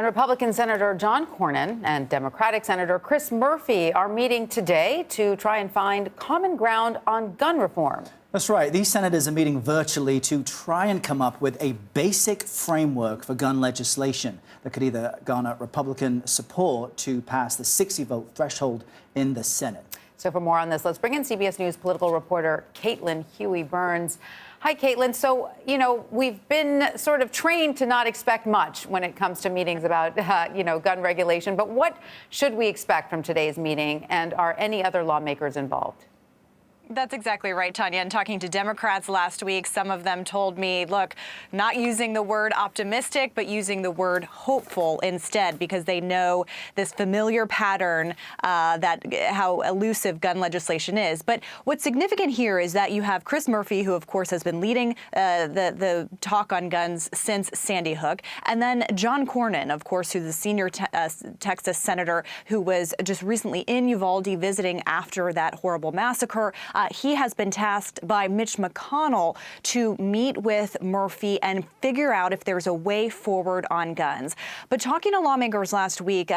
And Republican Senator John Cornyn and Democratic Senator Chris Murphy are meeting today to try and find common ground on gun reform. That's right. These senators are meeting virtually to try and come up with a basic framework for gun legislation that could either garner Republican support to pass the 60-vote threshold in the Senate. So for more on this, let's bring in CBS News political reporter Caitlin Huey-Burns. Hi, Caitlin. So, we've been sort of trained to not expect much when it comes to meetings about, gun regulation. But what should we expect from today's meeting? And are any other lawmakers involved? That's exactly right, Tanya. And talking to Democrats last week, some of them told me, look, not using the word optimistic, but using the word hopeful instead, because they know this familiar pattern that how elusive gun legislation is. But what's significant here is that you have Chris Murphy, who, of course, has been leading the talk on guns since Sandy Hook, and then John Cornyn, of course, who's the senior Texas senator who was just recently in Uvalde visiting after that horrible massacre. He has been tasked by Mitch McConnell to meet with Murphy and figure out if there's a way forward on guns. But talking to lawmakers last week,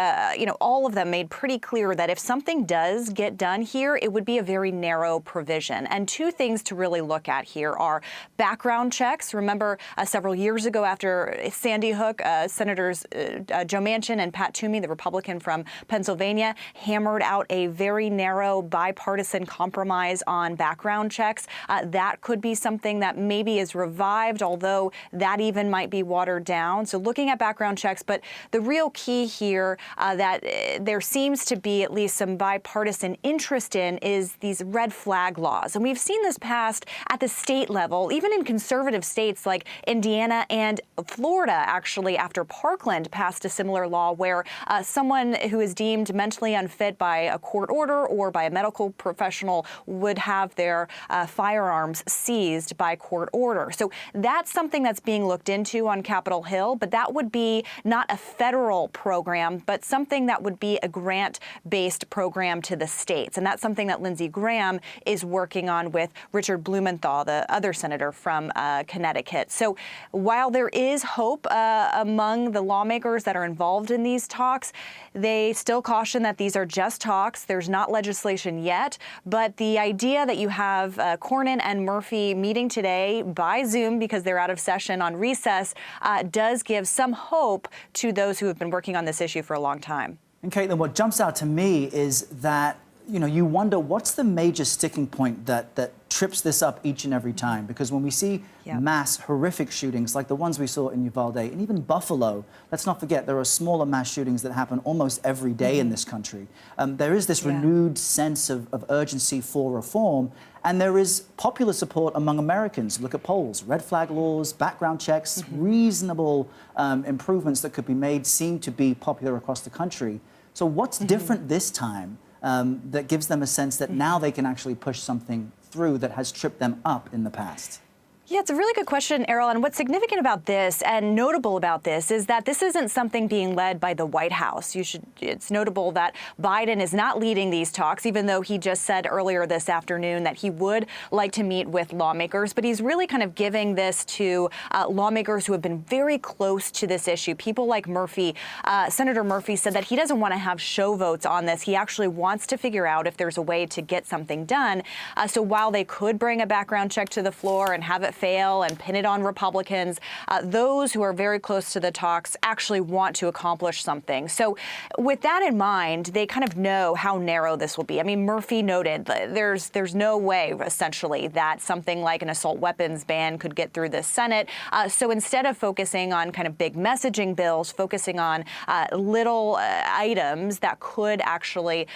all of them made pretty clear that if something does get done here, it would be a very narrow provision. And two things to really look at here are background checks. Remember, several years ago after Sandy Hook, Senators Joe Manchin and Pat Toomey, the Republican from Pennsylvania, hammered out a very narrow bipartisan compromise on background checks. That could be something that maybe is revived, although that even might be watered down. So looking at background checks, but the real key here that there seems to be at least some bipartisan interest in is these red flag laws. And we've seen this passed at the state level, even in conservative states like Indiana and Florida, actually, after Parkland passed a similar law where someone who is deemed mentally unfit by a court order or by a medical professional would have their firearms seized by court order. So that's something that's being looked into on Capitol Hill, but that would be not a federal program, but something that would be a grant-based program to the states. And that's something that Lindsey Graham is working on with Richard Blumenthal, the other senator from Connecticut. So while there is hope among the lawmakers that are involved in these talks, they still caution that these are just talks. There's not legislation yet, but the idea that you have Cornyn and Murphy meeting today by Zoom because they're out of session on recess does give some hope to those who have been working on this issue for a long time. And Caitlin, what jumps out to me is that, you wonder what's the major sticking point that trips this up each and every time? Because when we see mass horrific shootings like the ones we saw in Uvalde and even Buffalo, let's not forget there are smaller mass shootings that happen almost every day in this country. There is this renewed sense of urgency for reform, and there is popular support among Americans. Look at polls, red flag laws, background checks, reasonable improvements that could be made seem to be popular across the country. So what's different this time that gives them a sense that now they can actually push something through that has tripped them up in the past? Yeah, it's a really good question, Errol. And what's significant about this and notable about this is that this isn't something being led by the White House. It's notable that Biden is not leading these talks, even though he just said earlier this afternoon that he would like to meet with lawmakers. But he's really kind of giving this to lawmakers who have been very close to this issue. People like Murphy. Senator Murphy said that he doesn't want to have show votes on this. He actually wants to figure out if there's a way to get something done. So while they could bring a background check to the floor and have it fail and pin it on Republicans, those who are very close to the talks actually want to accomplish something. So with that in mind, they kind of know how narrow this will be. I mean, Murphy noted that there's no way, essentially, that something like an assault weapons ban could get through the Senate. So instead of focusing on kind of big messaging bills, focusing on little items that could actually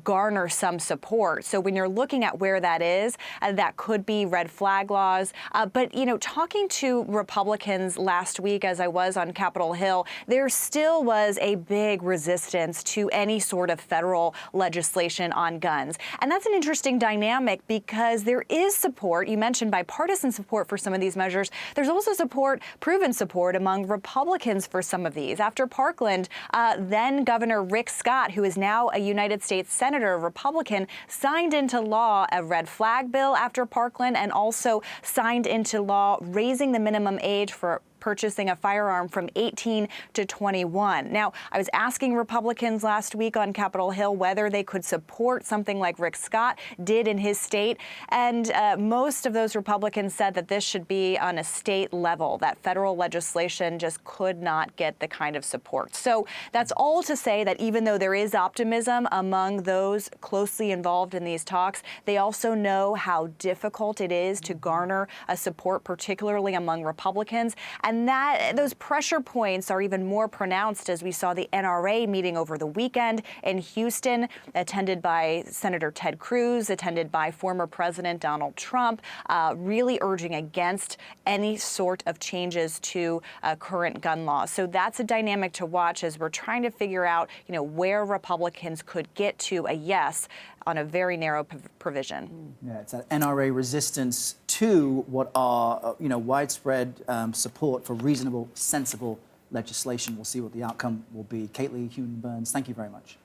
garner some support. So when you're looking at where that is, that could be red flag laws. But, talking to Republicans last week, as I was on Capitol Hill, there still was a big resistance to any sort of federal legislation on guns. And that's an interesting dynamic because there is support. You mentioned bipartisan support for some of these measures. There's also support, proven support among Republicans for some of these. After Parkland, then Governor Rick Scott, who is now a United States Senator, a Republican, signed into law a red flag bill after Parkland and also signed into law raising the minimum age for purchasing a firearm from 18 to 21. Now, I was asking Republicans last week on Capitol Hill whether they could support something like Rick Scott did in his state, and most of those Republicans said that this should be on a state level, that federal legislation just could not get the kind of support. So that's all to say that even though there is optimism among those closely involved in these talks, they also know how difficult it is to garner a support, particularly among Republicans. And that those pressure points are even more pronounced as we saw the NRA meeting over the weekend in Houston, attended by Senator Ted Cruz, attended by former President Donald Trump, really urging against any sort of changes to current gun laws. So that's a dynamic to watch as we're trying to figure out, where Republicans could get to a yes on a very narrow provision. Yeah, it's that NRA resistance to what are, widespread support for reasonable, sensible legislation. We'll see what the outcome will be. Caitlin Huey-Burns, thank you very much.